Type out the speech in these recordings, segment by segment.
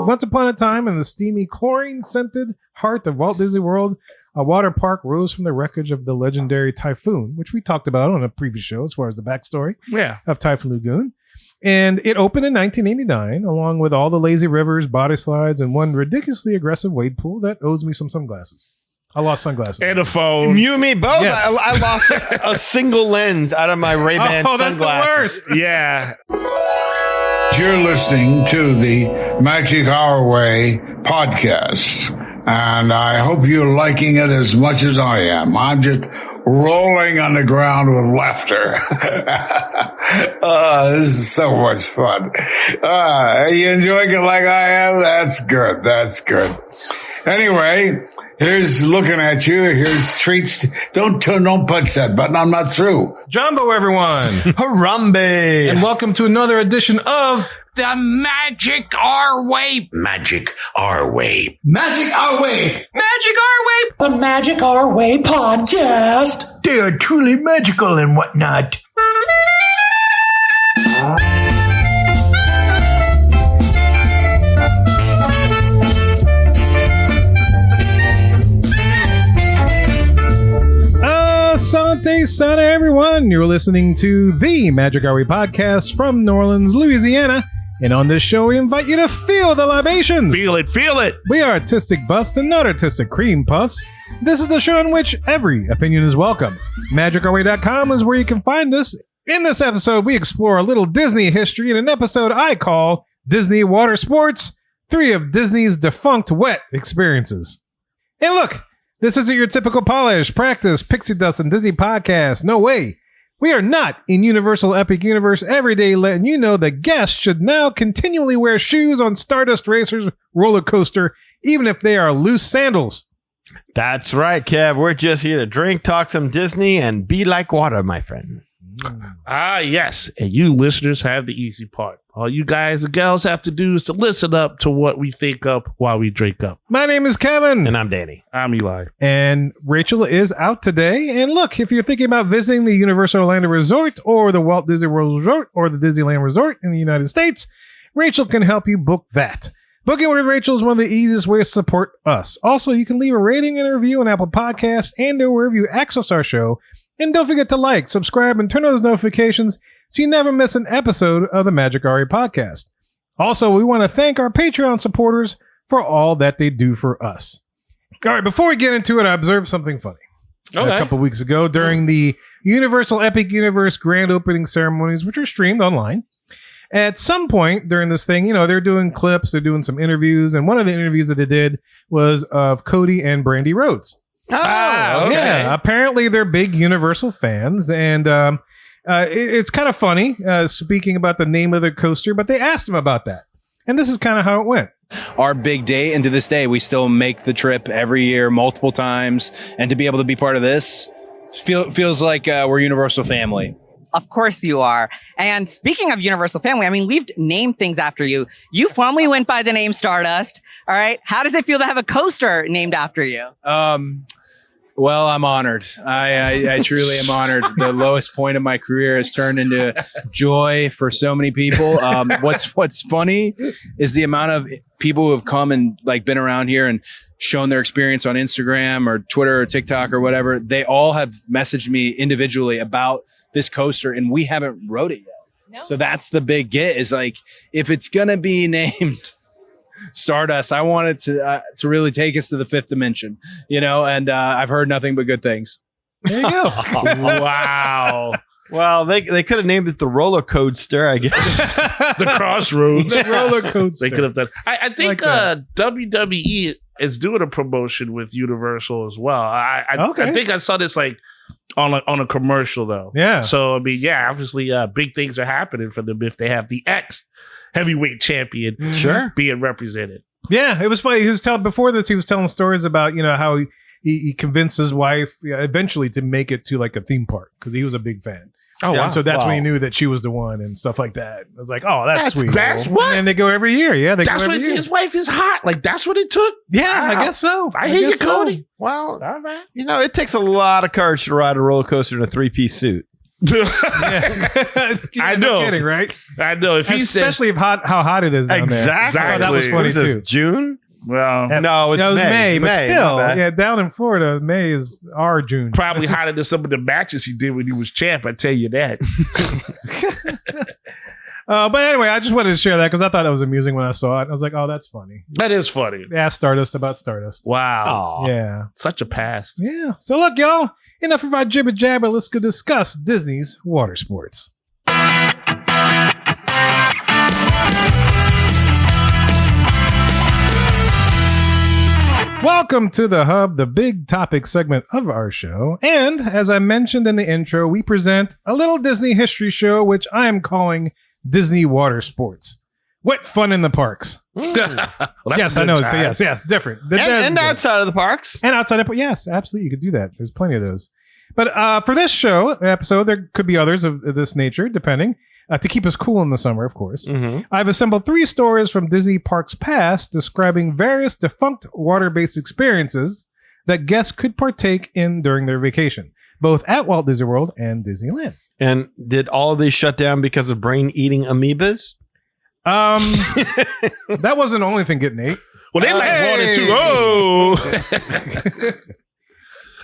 Once upon a time, in the steamy, chlorine-scented heart of Walt Disney World, a water park rose from the wreckage of the legendary Typhoon, which we talked about on a previous show as far as the backstory of Typhoon Lagoon. And it opened in 1989, along with all the lazy rivers, body slides, and one ridiculously aggressive wade pool that owes me some sunglasses. I lost sunglasses. And a phone. You and me both. Yes. I lost a single lens out of my Ray-Ban sunglasses. That's the worst. Yeah. You're listening to the Magic Our Way podcast, and I hope you're liking it as much as I am. I'm just rolling on the ground with laughter. This is so much fun. You enjoying it like I am? That's good. That's good. Anyway, here's looking at you. Here's treats. Don't punch that button. I'm not through. Jumbo, everyone. Harambe. And welcome to another edition of The Magic Our Way. Magic Our Way. Magic Our Way. Magic Our Way. The Magic Our Way podcast. They are truly magical and whatnot. Asante Sana, everyone. You're listening to the Magic Our Way podcast from New Orleans, Louisiana. And on this show, we invite you to feel the libations. Feel it, feel it. We are artistic buffs and not artistic cream puffs. This is the show in which every opinion is welcome. MagicOurWay.com is where you can find us. In this episode, we explore a little Disney history in an episode I call Disney Watersports, 3 of Disney's defunct wet experiences. And look, this isn't your typical polish, practice, pixie dust, and Disney podcast. No way. We are not in Universal Epic Universe every day letting you know that guests should now continually wear shoes on Stardust Racer's roller coaster, even if they are loose sandals. That's right, Kev. We're just here to drink, talk some Disney, and be like water, my friend. Ah, yes. And you listeners have the easy part. All you guys and gals have to do is to listen up to what we think up while we drink up. My name is Kevin. And I'm Danny. I'm Eli. And Rachel is out today. And look, if you're thinking about visiting the Universal Orlando Resort or the Walt Disney World Resort or the Disneyland Resort in the United States, Rachel can help you book that. Booking with Rachel is one of the easiest ways to support us. Also, you can leave a rating and a review on Apple Podcasts and or wherever you access our show. And don't forget to like, subscribe, and turn on those notifications so you never miss an episode of the Magic Our Way podcast. Also, we want to thank our Patreon supporters for all that they do for us. All right, before we get into it, I observed something funny. Okay. A couple weeks ago during the Universal Epic Universe grand opening ceremonies, which are streamed online. At some point during this thing, you know, they're doing clips, they're doing some interviews, and one of the interviews that they did was of Cody and Brandy Rhodes. Oh, okay. Yeah, apparently they're big Universal fans, and it's kind of funny speaking about the name of the coaster, but they asked him about that, and this is kind of how it went. Our big day, and to this day, we still make the trip every year, multiple times, and to be able to be part of this feels like we're Universal family. Of course you are. And speaking of Universal family, I mean, we've named things after you. You formerly went by the name Stardust. All right. How does it feel to have a coaster named after you? Well, I'm honored. I truly am honored. The lowest point of my career has turned into joy for so many people. What's funny is the amount of people who have come and like been around here and shown their experience on Instagram or Twitter or TikTok or whatever. They all have messaged me individually about this coaster, and we haven't rode it yet. No. So that's the big get, is like, if it's gonna be named Stardust, I want it to really take us to the 5th dimension, you know, and I've heard nothing but good things. There you go. Wow. Well, they could have named it the roller coaster, I guess. The Crossroads. The roller coaster. They could have done. I think Like WWE is doing a promotion with Universal as well. I think I saw this like on a commercial though. Yeah. So I mean, yeah, obviously big things are happening for them if they have the X heavyweight champion being represented. Yeah, it was funny. He was before this, he was telling stories about, you know, how he convinced his wife eventually to make it to like a theme park because he was a big fan. Oh, wow. And so that's when he knew that she was the one and stuff like that. I was like, oh, that's sweet. That's what? And they go every year. Yeah, they that's go every what year. His wife is hot. Like, that's what it took? Yeah, Wow. I guess so. I hear you, guess so. Cody. Well, All right. you know, it takes a lot of courage to ride a roller coaster in a 3-piece suit. I know. No kidding, right? I know. If he said, Especially if how hot it is down there. Exactly. I thought that was Exactly. funny What is this, too. June? well, No, it's No, it was May. May, but my still, bad. yeah, down in Florida, May is our June. probably hotter than some of the matches he did when he was champ. I tell you that. But anyway, I just wanted to share that because I thought that was amusing when I saw it. I was like, oh, that's funny. That is funny. Ask Stardust about Stardust. Wow. Aw. Yeah. Such a past. Yeah. So look, y'all, enough of our jibber jabber. Let's go discuss Disney's water sports. Welcome to the Hub, the big topic segment of our show. And as I mentioned in the intro, we present a little Disney history show, which I am calling Disney Water Sports. What fun in the parks. Well, that's Yes, a I good know. time. Yes, different. And outside of the parks. And outside of, yes, absolutely. You could do that. There's plenty of those. But for this show, episode, there could be others of this nature, depending, to keep us cool in the summer, of course. Mm-hmm. I've assembled 3 stories from Disney parks past describing various defunct water-based experiences that guests could partake in during their vacation, both at Walt Disney World and Disneyland. And did all of these shut down because of brain-eating amoebas? That wasn't the only thing getting ate. Well, they like water too. Oh.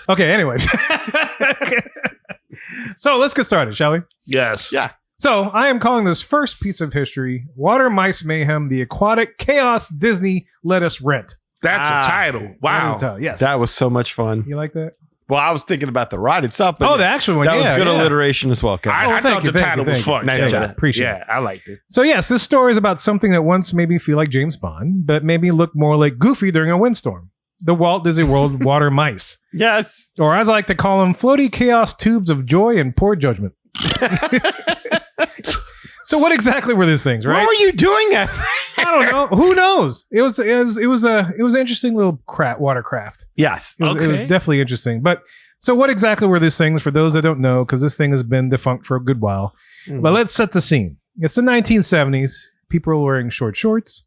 Okay, anyway. So let's get started, shall we? Yes. Yeah. So I am calling this first piece of history Water Mice Mayhem, the aquatic chaos Disney let us rent. That's Ah. a title. That is Wow. the title. Yes. That was so much fun. You like that? Well, I was thinking about the ride itself. But Oh, the actual one. that yeah, was good yeah. alliteration as well, Kevin. I thank thought you, the thank title you, was thank fun. you. Nice Yeah, job. yeah, appreciate it. Yeah, I liked it. So yes, this story is about something that once made me feel like James Bond, but made me look more like Goofy during a windstorm. The Walt Disney World water mice. Yes. Or as I like to call them, floaty chaos tubes of joy and poor judgment. So what exactly were these things, right? What were you doing at? I don't know. Who knows? It was an interesting little watercraft. Yes. It was Okay. definitely interesting. But so what exactly were these things for those that don't know? Because this thing has been defunct for a good while. But let's set the scene. It's the 1970s. People are wearing short shorts.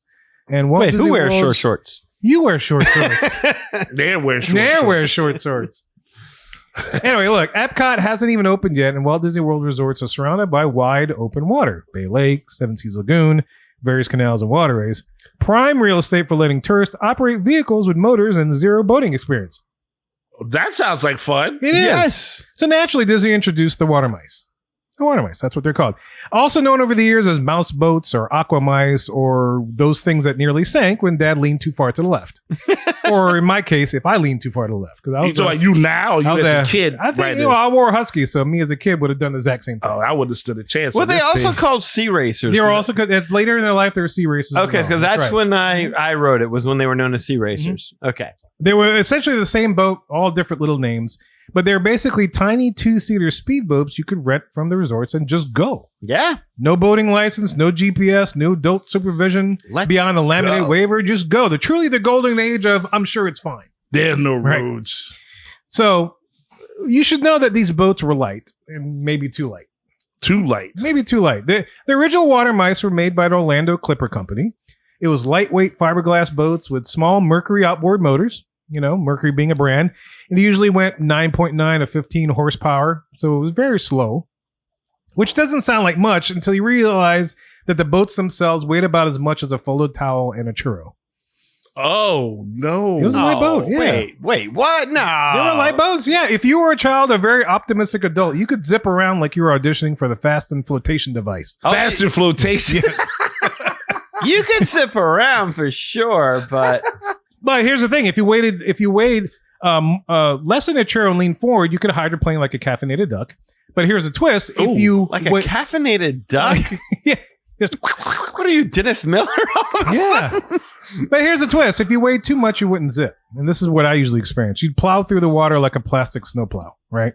And Walt Wait, Disney who wears World's- short shorts? You wear short shorts. They wear short Nair shorts. wears short shorts. Anyway, look, Epcot hasn't even opened yet, and Walt Disney World resorts are surrounded by wide open water. Bay Lake, Seven Seas Lagoon, various canals and waterways. Prime real estate for letting tourists operate vehicles with motors and zero boating experience. That sounds like fun. It is. Yes. So naturally, Disney introduced the water mice. The water mice, that's what they're called. Also known over the years as mouse boats or aqua mice or those things that nearly sank when dad leaned too far to the left. Or in my case, if I leaned too far to the left. Because I You was talking about you now or you I was as a kid? I think, right you know, I wore a husky, so me as a kid would have done the exact same thing. Oh, I wouldn't have stood a chance. Well, on they this also thing. called sea racers. They were also later in their life. There were sea races. as Okay, well. because that's right. when I wrote it, was when they were known as sea racers. Okay. They were essentially the same boat, all different little names, but they're basically tiny 2-seater speedboats you could rent from the resorts and just go. Yeah. No boating license, no GPS, no adult supervision Let's beyond a laminate go. waiver. Just go. The truly the golden age of I'm sure it's fine. There's no Right. roads. So you should know that these boats were light and maybe too light. Too light. Maybe too light. The original water mice were made by the Orlando Clipper Company. It was lightweight fiberglass boats with small Mercury outboard motors, you know, Mercury being a brand. And they usually went 9.9 to 15 horsepower. So it was very slow, which doesn't sound like much until you realize that the boats themselves weighed about as much as a folded towel and a churro. Oh no! It was a light boat. Yeah. Wait, what? No. They were light boats. Yeah. If you were a child, a very optimistic adult, you could zip around like you were auditioning for the fast and flotation device. Faster flotation. You could zip around for sure, but But here's the thing: if you weighed less than a churro and leaned forward, you could hydroplane like a caffeinated duck. But here's the twist: Ooh, if you like a caffeinated duck. yeah, just, What are you, Dennis Miller? yeah. But here's the twist: if you weighed too much, you wouldn't zip. And this is what I usually experience: you'd plow through the water like a plastic snowplow, right?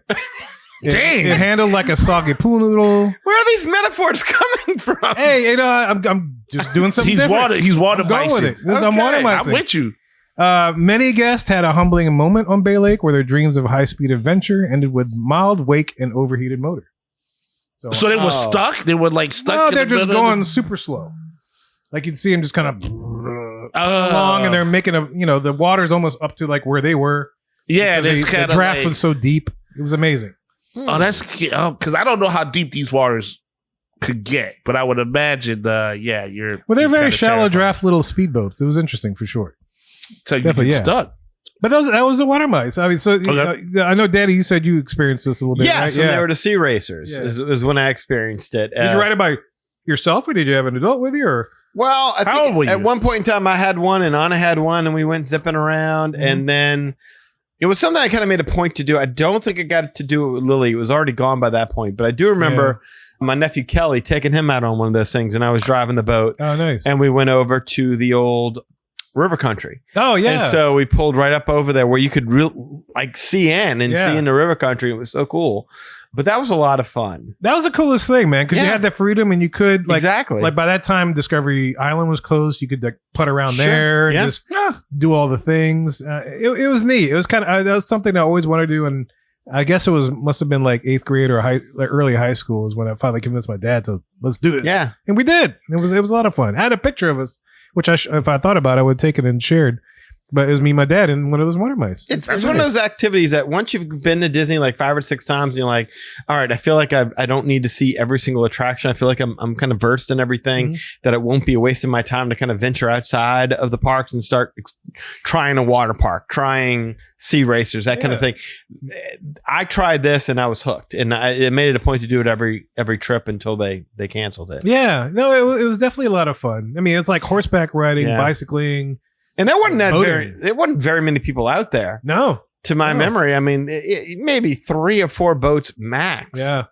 Dang. It handled like a soggy pool noodle. Where are these metaphors coming from? Hey, I'm just doing something He's different. He's water I'm going with micing. it. I'm Okay, water I'm micing. with you. Many guests had a humbling moment on Bay Lake where their dreams of high-speed adventure ended with mild wake and overheated motor. So they were stuck. They were like stuck. No, in they're the just middle of going super slow. Like you'd see them just kind of the- along, and they're making the water's almost up to like where they were. yeah. because That's the kind of draft like, was so deep. It was amazing. Oh, that's because I don't know how deep these waters could get, but I would imagine, you're. Well, they're you're very kinda shallow terrified. draft little speedboats. It was interesting for sure. So you Definitely, get yeah. stuck. But that was the water mice. I mean, so Okay. I know, Daddy, you said you experienced this a little bit. Yes, right? when they were the sea racers Yeah. is when I experienced it. Did you ride it by yourself, or did you have an adult with you? Or Well, I How old were think at you? one point in time I had one and Anna had one and we went zipping around and then it was something I kind of made a point to do. I don't think I got to do it with Lily. It was already gone by that point, but I do remember my nephew Kelly taking him out on one of those things and I was driving the boat oh, nice. and we went over to the old river country. Oh yeah. And so we pulled right up over there where you could see in the river country. It was so cool. But that was a lot of fun. That was the coolest thing, man, because you Yeah. had the freedom and you could Exactly. Like by that time, Discovery Island was closed. You could like putt around Sure. there and Yeah. just do all the things. It was neat. It was kind of that was something I always wanted to do, and I guess it must have been like 8th grade or early high school is when I finally convinced my dad to let's do this. Yeah. and we did. It was a lot of fun. I had a picture of us, which if I thought about it, I would have taken and shared. But it was me and my dad in one of those water mice. It's one of those activities that once you've been to Disney like 5 or 6 times, and you're like, all right, I feel like I don't need to see every single attraction. I feel like I'm kind of versed in everything, that it won't be a waste of my time to kind of venture outside of the parks and start trying a water park, trying sea racers, that kind of thing. I tried this and I was hooked, and it made it a point to do it every trip until they canceled it. Yeah, no, it was definitely a lot of fun. I mean, it's like horseback riding, Yeah. bicycling. And there wasn't Boating. there wasn't very many people out there. No, To my No. memory, I mean, maybe 3 or 4 boats max. yeah,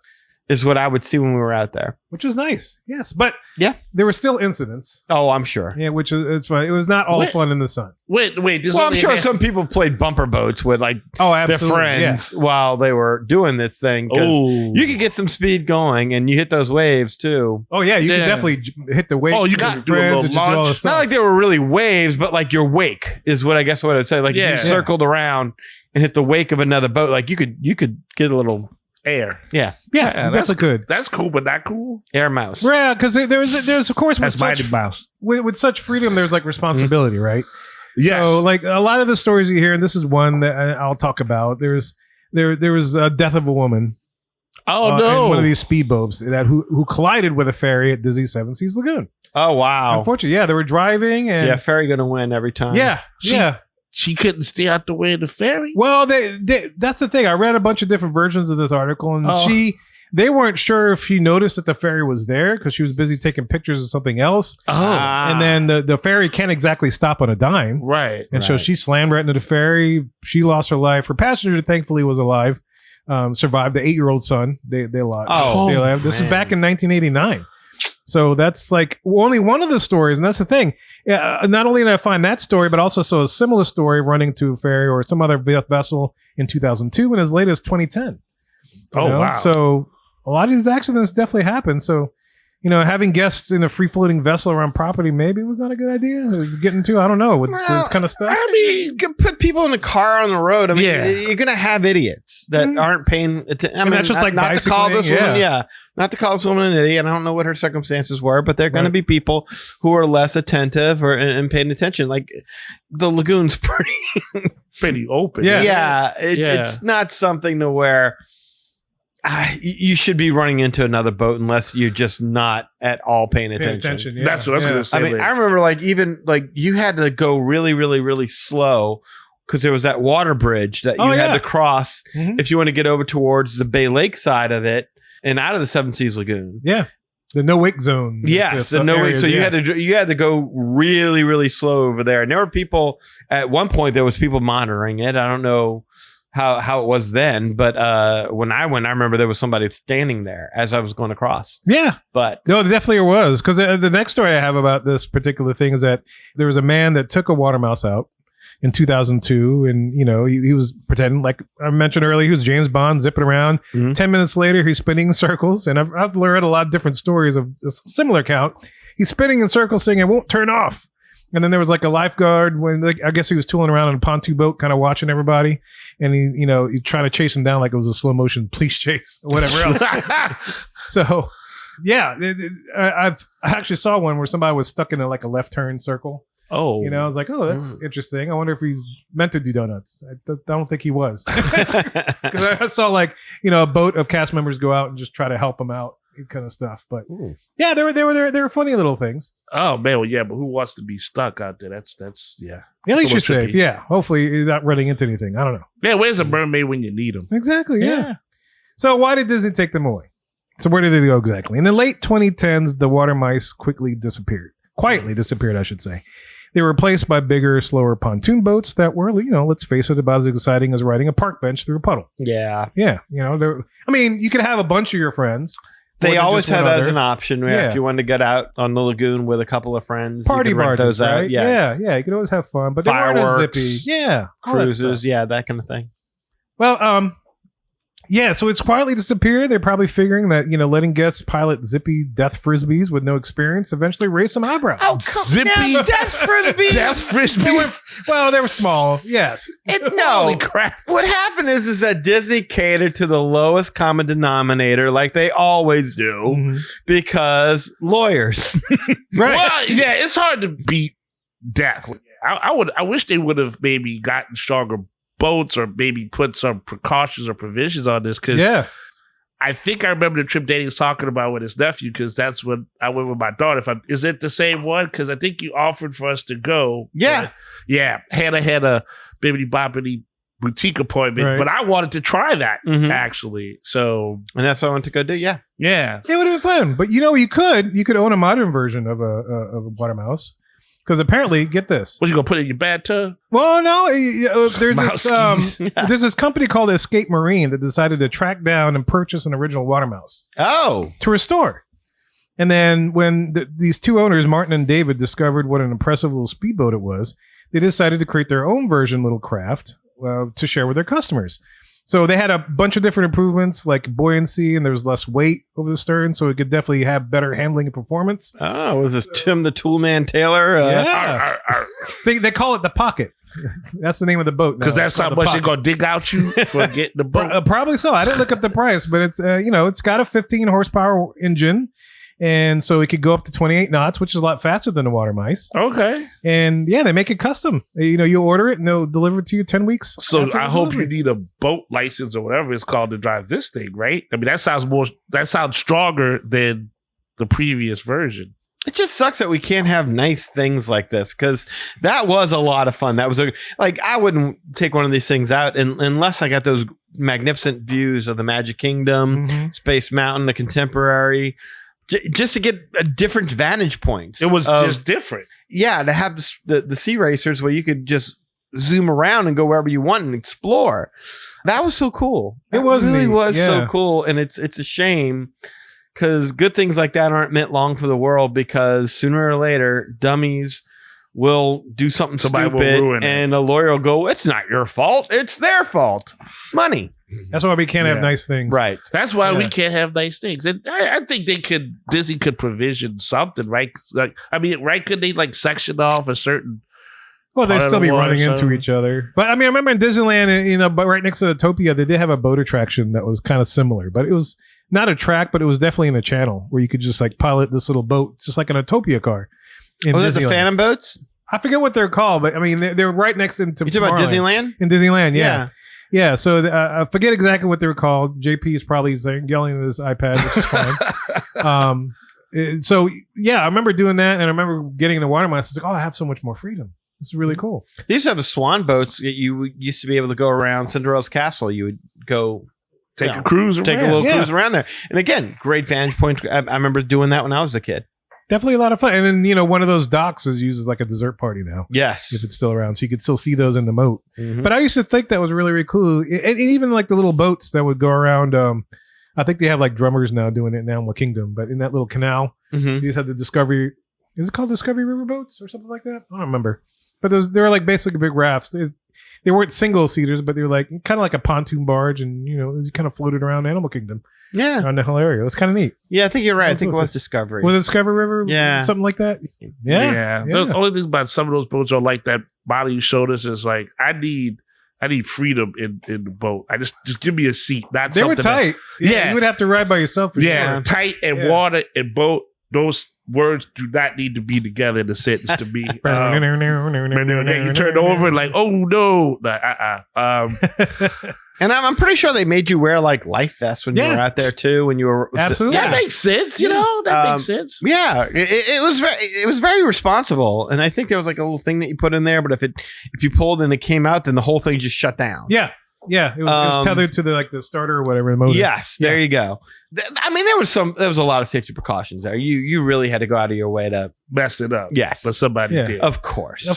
Is what I would see when we were out there. which was nice. Yes, but Yeah. there were still incidents. Oh, I'm sure. Yeah, which is it's fun. It was not all Wait. fun in the sun. Wait. This Well, I'm only sure has- some people played bumper boats with like Oh, their absolutely. friends while they were doing this thing. Because Oh, you could get some speed going and you hit those waves too. Oh yeah, you Yeah. can definitely hit the wave. Oh, you with got your to do a friends little and just do all launch. this It's not stuff. like they were really waves, but like your wake is what I guess what I would say. Like Yeah. you circled around and hit the wake of another boat. Like you could get a little air. yeah, Yeah, definitely could. That's cool, but not cool. air mouse. Yeah, because there's of course with That's Mighty such, Mouse. with such freedom, there's like responsibility, right? Yes. So like a lot of the stories you hear, and this is one that I'll talk about. There was a death of a woman. Oh no. in one of these speedboats who collided with a ferry at Disney Seven Seas Lagoon. Oh wow. Unfortunately, yeah, they were driving and Yeah, ferry gonna win every time. yeah. She couldn't stay out the way of the ferry. Well, they that's the thing. I read a bunch of different versions of this article, and Oh. they weren't sure if she noticed that the ferry was there because she was busy taking pictures of something else. Oh, And then the ferry can't exactly stop on a dime. right. And so Right. she slammed right into the ferry. She lost her life. Her passenger, thankfully, was alive. Survived. The 8-year-old son, they lost. Oh, stay alive. This is man. back in 1989. So that's like only one of the stories, and that's the thing. Not only did I find that story, but also saw a similar story running to a ferry or some other vessel in 2002, and as late as 2010. You Oh, know? wow. So a lot of these accidents definitely happen. So, having guests in a free floating vessel around property maybe was not a good idea. Getting to, I don't know, with this kind of stuff. I mean, you can put people in a car on the road. I mean, Yeah. you're gonna have idiots that aren't paying attention. I mean, that's just like not to call this bicycling, woman, not to call this woman an idiot. I don't know what her circumstances were, but they're going to be people who are less attentive and paying attention. Like the lagoon's Pretty open. Yeah. It's not something to where. You should be running into another boat unless you're just not at all paying attention. Yeah. That's what I was going to say. I mean, I remember even you had to go really, really, really slow because there was that water bridge that you had to cross Mhm. if you want to get over towards the Bay Lake side of it and out of the Seven Seas Lagoon. Yeah. The no wake zone. Yes, the no way. So you had to go really, really slow over there. And there were people at one point. There was people monitoring it. I don't know how it was then, but when I went, I remember there was somebody standing there as I was going across. Yeah. But No, there definitely was. Because the next story I have about this particular thing is that there was a man that took a water mouse out in 2002. And, he was pretending, like I mentioned earlier, he was James Bond zipping around. Mhm. 10 minutes later, he's spinning in circles. And I've learned a lot of different stories of a similar account. He's spinning in circles saying it won't turn off. And then there was like a lifeguard when I guess he was tooling around on a pontoon boat, kind of watching everybody. And he's trying to chase him down like it was a slow motion police chase or whatever else. So, yeah, I actually saw one where somebody was stuck in a left turn circle. Oh, You know, I was like, oh, that's interesting. I wonder if he's meant to do donuts. I don't think he was. Because I saw like, you know, a boat of cast members go out and just try to help him out, kind of stuff. But yeah, they were funny little things. Oh man, well, yeah, but who wants to be stuck out there? That's yeah. At least you're It's a little safe. Yeah. Hopefully you're not running into anything. I don't know. Yeah, where's a mermaid when you need them? Exactly. Yeah. So why did Disney take them away? So where did they go exactly? In the late 2010s, the water mice quietly disappeared, I should say. They were replaced by bigger, slower pontoon boats that were, you know, let's face it, about as exciting as riding a park bench through a puddle. Yeah. Yeah. You know, I mean, you could have a bunch of your friends. They always had that as an option. option. Yeah. If you wanted to get out on the lagoon with a couple of friends, Party you could rent barges, those out. right? Yes. Yeah. You could always have fun, but they weren't as Fireworks, zippy. Yeah. all that Cruises. stuff. Yeah. That kind of thing. Well, yeah, so it's quietly disappeared. They're probably figuring that, you know, letting guests pilot zippy death frisbees with no experience eventually raised some eyebrows. Oh, Zippy death frisbee. death frisbees. Well, they were small, yes. Holy crap! What happened is that Disney catered to the lowest common denominator, like they always do, because lawyers. Right. Well, yeah, it's hard to beat death. I wish they would have maybe gotten stronger boats or maybe put some precautions or provisions on this, because I think I remember the trip Danny was talking about with his nephew, because that's when I went with my daughter. Is it the same one? Because I think you offered for us to go. Yeah. Yeah. Hannah had a bibbidi boppity boutique appointment, Right. but I wanted to try that actually. So, And that's what I went to go do. Yeah. yeah. It would have been fun. But, you know, you could own a modern version of a water mouse. Because apparently, get this. What, you gonna put it in your bathtub? Well, no, there's Mouse this skis. there's this company called Escape Marine that decided to track down and purchase an original water mouse Oh. to restore. And then when these two owners, Martin and David, discovered what an impressive little speedboat it was, they decided to create their own version little craft to share with their customers. So they had a bunch of different improvements like buoyancy, and there was less weight over the stern, so it could definitely have better handling and performance. Oh, was this Tim the Toolman Taylor? Yeah. They call it the Pocket. That's the name of the boat. Because that's how much they're gonna dig out you for getting the boat. Probably so. I didn't look up the price, but it's you know, it's got a 15 horsepower engine, and so it could go up to 28 knots, which is a lot faster than the water mice. Okay. And yeah, they make it custom. You know, you order it and they'll deliver it to you 10 weeks. So after I the hope delivery. you need a boat license or whatever it's called to drive this thing, right? I mean, that sounds stronger than the previous version. It just sucks that we can't have nice things like this, because that was a lot of fun. That was I wouldn't take one of these things out unless I got those magnificent views of the Magic Kingdom, Space Mountain, the Contemporary, just to get a different vantage points. It was just different. Yeah, to have the sea racers where you could just zoom around and go wherever you want and explore. That was so cool. It was really neat. was so Yeah. cool, and it's a shame. Because good things like that aren't meant long for the world, because sooner or later, dummies will do something Somebody will stupid ruin it. and a lawyer will go, it's not your fault. It's their fault. Money. That's why we can't have Yeah. nice things. Right. That's why we Yeah. can't have nice things. And I think Disney could provision something, right? Like, I mean, right? Could they like section off a certain? Well, they Part of still the be water, running into so- each other. But I mean, I remember in Disneyland, you know, but right next to Utopia, they did have a boat attraction that was kind of similar, but it was not a track, but it was definitely in a channel where you could just like pilot this little boat, just like an Utopia car. In Oh, that's the Disneyland. Phantom boats? I forget what they're called, but I mean, they're right next into You talking about Tomorrowland. Disneyland? In Disneyland, yeah. Yeah, so I forget exactly what they were called. JP is probably yelling at his iPad, which is fine. So, yeah, I remember doing that, and I remember getting in the water mice. It's like, oh, I have so much more freedom. This is really cool. They used to have the swan boats that you used to be able to go around Cinderella's castle. You would go Take Yeah. a cruise, take a around. little Yeah. cruise around there. And again, great vantage point. I remember doing that when I was a kid. Definitely a lot of fun. And then, you know, one of those docks is used as like a dessert party now, Yes. if it's still around. So you could still see those in the moat. Mhm. But I used to think that was really, really cool. And even like the little boats that would go around. I think they have like drummers now doing it in Animal Kingdom. But in that little canal, Mhm. you just have the Discovery. Is it called Discovery River boats or something like that? I don't remember. But they were like basically big rafts. They weren't single seaters, but they were like kind of like a pontoon barge, and you know, you kind of floated around Animal Kingdom Yeah. around the whole area. It was kind of neat. Yeah, I think you're right. I That's think it what's was Discovery. Was it Discovery River? Yeah. Something like that? Yeah. The only thing about some of those boats are like that model you showed us is like, I need freedom in the boat. I just give me a seat. Not They were something tight. Yeah. You would have to ride by yourself. For Yeah, sure. tight and Yeah. water and boat. Those words do not need to be together in a sentence to me. You turn over like, oh no. And I'm pretty sure they made you wear like life vests when you were out there too. When you were absolutely, that makes sense. You know, that makes sense. Yeah, it was very responsible, and I think there was like a little thing that you put in there. But if you pulled and it came out, then the whole thing just shut down. Yeah. It was tethered to the starter or whatever the motor. Yes, there you go. I mean, there was a lot of safety precautions there. You really had to go out of your way to mess it up. Yes, but somebody did. Of course.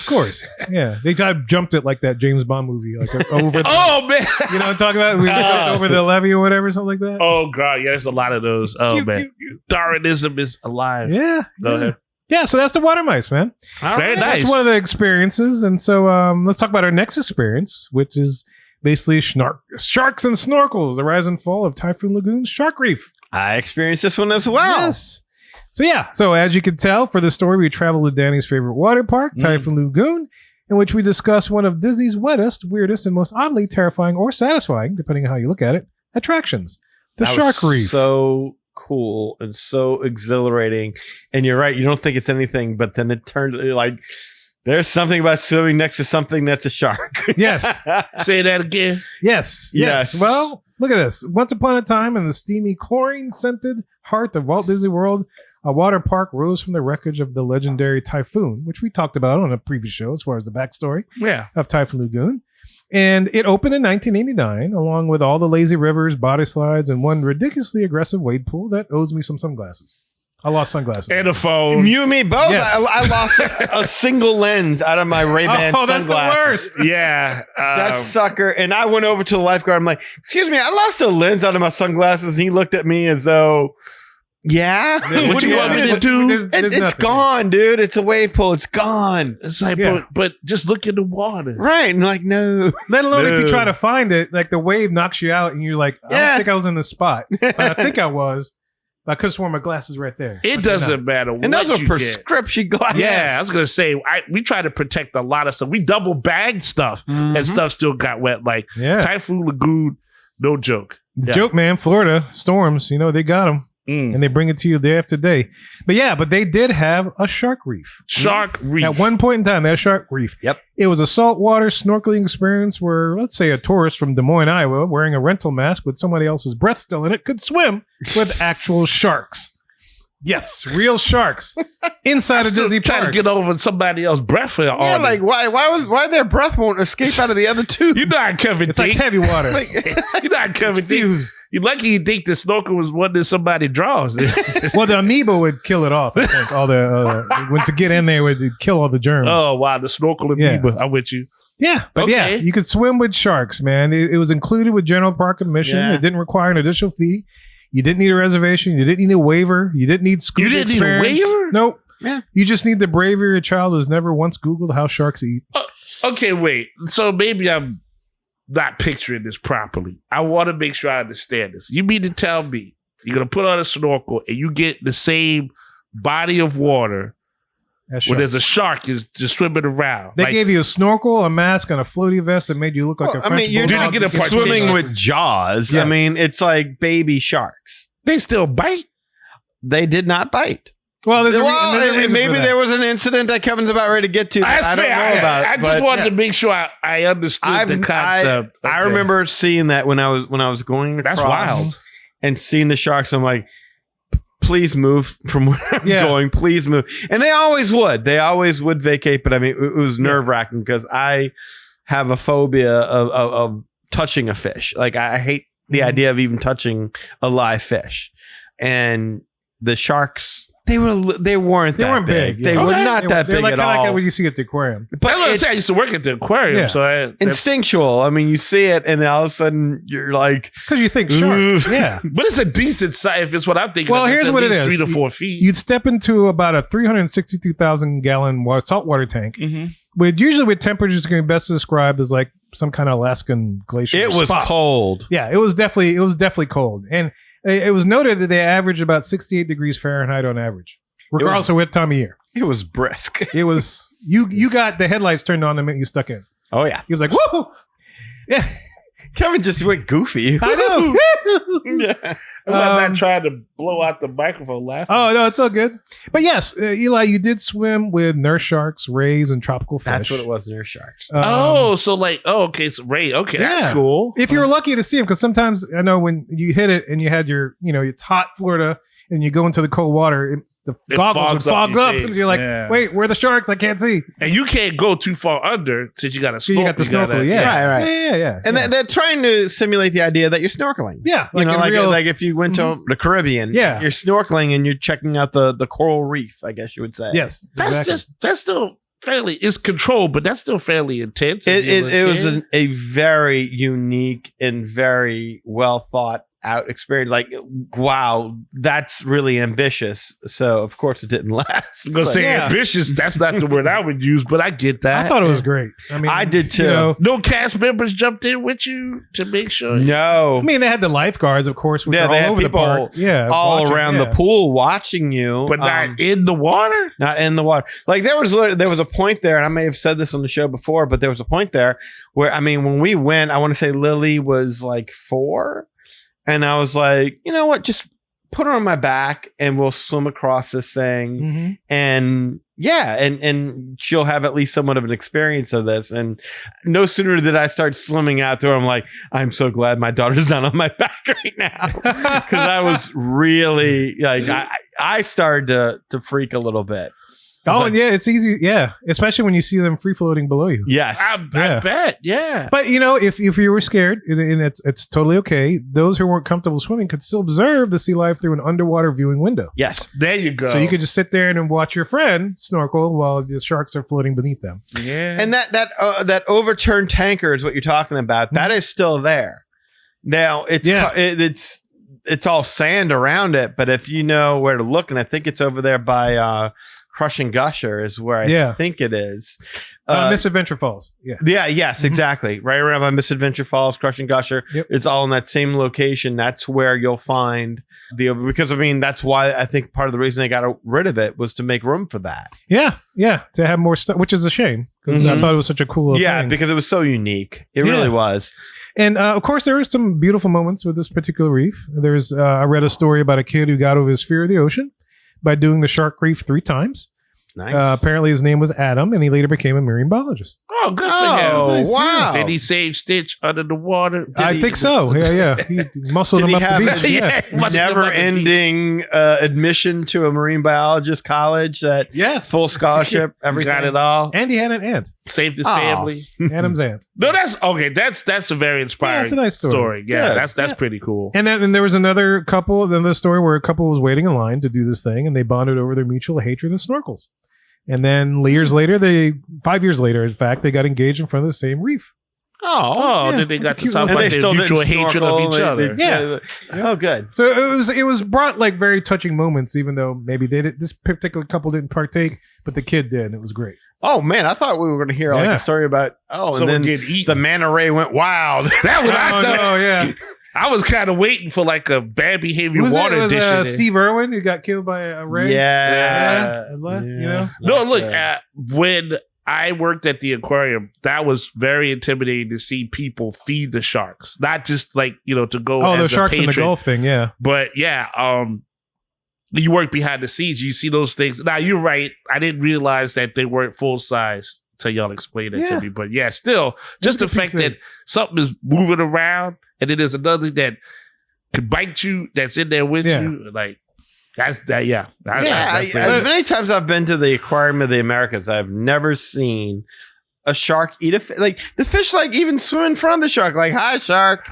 Yeah, they jumped it like that James Bond movie, like over. Oh man, you know what I'm talking about? We jumped over the levee or whatever, something like that. Oh god, yeah, there's a lot of those. Oh man, Darwinism is alive. Yeah, go ahead. Yeah, so that's the water mice, man. Very nice. That's one of the experiences, and so let's talk about our next experience, which is basically sharks and snorkels, the rise and fall of Typhoon Lagoon's shark reef. I experienced this one as well. Yes. So as you can tell, for the story, we traveled to Danny's favorite water park, Typhoon Lagoon, in which we discuss one of Disney's wettest, weirdest, and most oddly terrifying or satisfying, depending on how you look at it, attractions. The shark reef. So cool and so exhilarating. And you're right, you don't think it's anything, but then it turns like there's something about swimming next to something that's a shark. Yes. Say that again. Yes. Well, look at this. Once upon a time in the steamy, chlorine-scented heart of Walt Disney World, a water park rose from the wreckage of the legendary Typhoon, which we talked about on a previous show as far as the backstory of Typhoon Lagoon. And it opened in 1989, along with all the lazy rivers, body slides, and one ridiculously aggressive wade pool that owes me some sunglasses. I lost sunglasses. And a phone. You and me both. Yes. I lost a single lens out of my Ray-Ban sunglasses. That's the worst. Yeah. That sucker. And I went over to the lifeguard. I'm like, excuse me, I lost a lens out of my sunglasses. And he looked at me as though, what do you want me to do? It's gone, dude. It's a wave pool. It's gone. It's like, but just look in the water. Right. And like, no. Let alone if you try to find it, like the wave knocks you out and you're like, I don't think I was in the spot. But I think I was. I could have sworn my glasses right there. It doesn't matter. And those are prescription glasses. Yeah, I was gonna say we try to protect a lot of stuff. We double bagged stuff, and stuff still got wet. Like Typhoon Lagoon, no joke. It's a joke, man. Florida storms, they got them. And they bring it to you day after day. But they did have a shark reef. Shark reef. At one point in time, they had a shark reef. Yep. It was a saltwater snorkeling experience where, let's say, a tourist from Des Moines, Iowa, wearing a rental mask with somebody else's breath still in it, could swim with actual sharks. Yes, real sharks inside a Disney park. Trying to get over somebody else's breath. Yeah, like why their breath won't escape out of the other two? You're not Kevin. It's like heavy water. You're not Kevin. Fused. You're lucky you think the snorkel was one that somebody draws. Well, the amoeba would kill it off. I think all the once it get in there, it would kill all the germs. Oh wow, the snorkel amoeba. I'm with you. Yeah, but you could swim with sharks, man. It was included with general park admission. Yeah. It didn't require an additional fee. You didn't need a reservation. You didn't need a waiver. You didn't need scuba experience. Need a waiver? Nope. Yeah. You just need the bravery of a child who's never once Googled how sharks eat. Okay, wait. So maybe I'm not picturing this properly. I want to make sure I understand this. You mean to tell me you're going to put on a snorkel and you get the same body of water where there's a shark is just swimming around? They gave you a snorkel, a mask, and a floaty vest that made you look like a French you're not swimming with Jaws. Yes. I mean, it's like baby sharks. They still bite? They did not bite. Well, maybe there was an incident that Kevin's about ready to get to that I don't know about. I just wanted to make sure I understood the concept. I remember seeing that when I was going across. That's wild. And seeing the sharks, I'm like, please move from where I'm going. Please move. And they always would. They always would vacate. But I mean, it was nerve-wracking because I have a phobia of touching a fish. Like I hate the idea of even touching a live fish. And the sharks, they weren't big. They were not that big at all. Like what you see at the aquarium. But I used to work at the aquarium, so instinctual. I mean, you see it, and all of a sudden you're like, because you think shark. Yeah, but it's a decent size. If it's what I'm thinking. Well, here's what it is: 3 to 4 feet. You'd step into about a 362,000 gallon saltwater tank. With temperatures can be best described as like some kind of Alaskan glacier. It was cold. Yeah, it was definitely cold, and it was noted that they averaged about 68 degrees Fahrenheit on average, regardless of what time of year. It was brisk. It was you got the headlights turned on the minute you stuck in. Oh yeah, he was like, "Whoa!" Yeah, Kevin just went goofy. I know. Yeah. I'm not trying to blow out the microphone laughing. Oh, no, it's all good. But yes, Eli, you did swim with nurse sharks, rays, and tropical fish. That's what it was, nurse sharks. Okay, so Ray, okay, that's cool. If you were lucky to see them, because sometimes I know when you hit it and you had your, it's hot Florida and you go into the cold water, the goggles would fog up because you're like, wait, where are the sharks? I can't see. And you can't go too far under since you got to snorkel. You got the snorkel, Right. Yeah. And they're trying to simulate the idea that you're snorkeling. Yeah. Like if you went to the Caribbean, you're snorkeling and you're checking out the coral reef, I guess you would say. Yes. That's still fairly, it's controlled, but that's still fairly intense. It was a very unique and very well thought out experience. Like, wow, that's really ambitious. So of course it didn't last. I'm gonna say ambitious, that's not the word I would use, but I get that. I thought it was great. I mean, I did too. No cast members jumped in with you to make sure. No. I mean, they had the lifeguards, of course, which are they all had over the people park. all around the pool watching you. But not in the water? Not in the water. Like there was a point there, and I may have said this on the show before, but there was a point there where, I mean, when we went, I want to say Lily was like 4. And I was like, you know what? Just put her on my back and we'll swim across this thing. Mm-hmm. And and she'll have at least somewhat of an experience of this. And no sooner did I start swimming out there, I'm like, I'm so glad my daughter's not on my back right now. Because I was really like, I started to freak a little bit. Oh, and it's easy. Yeah. Especially when you see them free floating below you. Yes. I bet. Yeah. But, if you were scared, and it's totally okay, those who weren't comfortable swimming could still observe the sea life through an underwater viewing window. Yes. There you go. So you could just sit there and watch your friend snorkel while the sharks are floating beneath them. Yeah. And that overturned tanker is what you're talking about. That is still there. Now, it's all sand around it, but if you know where to look, and I think it's over there by Crush and Gusher is where I think it is. Misadventure Falls. Yes, exactly. Right around by Misadventure Falls, Crush and Gusher. Yep. It's all in that same location. That's where you'll find because I mean, that's why I think part of the reason they got rid of it was to make room for that. Yeah. To have more stuff, which is a shame because I thought it was such a cool thing. Yeah, because it was so unique. It really was. And of course, there are some beautiful moments with this particular reef. There's I read a story about a kid who got over his fear of the ocean by doing the shark reef 3 times. Nice. Apparently his name was Adam, and he later became a marine biologist. Oh, good for him. Nice. Wow. Did he save Stitch under the water? I think so. Yeah. He muscled him up the beach. Yeah. Never-ending admission to a marine biologist college. Full scholarship. Everything. Got it all. And he had an aunt. Saved his family. Adam's aunt. No, that's okay. That's a very inspiring. It's a nice story. Yeah, that's pretty cool. And then there was another story where a couple was waiting in line to do this thing, and they bonded over their mutual hatred of snorkels. And then 5 years later, in fact, they got engaged in front of the same reef. Then they got to talk about their mutual hatred of each other. Oh, good. So it was brought like very touching moments, even though maybe this particular couple didn't partake, but the kid did. And it was great. Oh man, I thought we were going to hear like a story about and then the manta ray went wild. That was I thought. Oh yeah. I was kind of waiting for like a bad behavior water edition. Steve Irwin who got killed by a ray. No, look, when I worked at the aquarium, that was very intimidating to see people feed the sharks, not just like to go. Oh, as the sharks in the Gulf thing, yeah. But you work behind the scenes, you see those things. Now you're right. I didn't realize that they weren't full size until y'all explained it to me. But still, just the fact that something is moving around. And then there's another that could bite you that's in there with you. Like, that's that. Yeah. As many times I've been to the Aquarium of the Americas, I've never seen a shark eat a fish. Like, the fish, like, even swim in front of the shark. Like, hi, shark.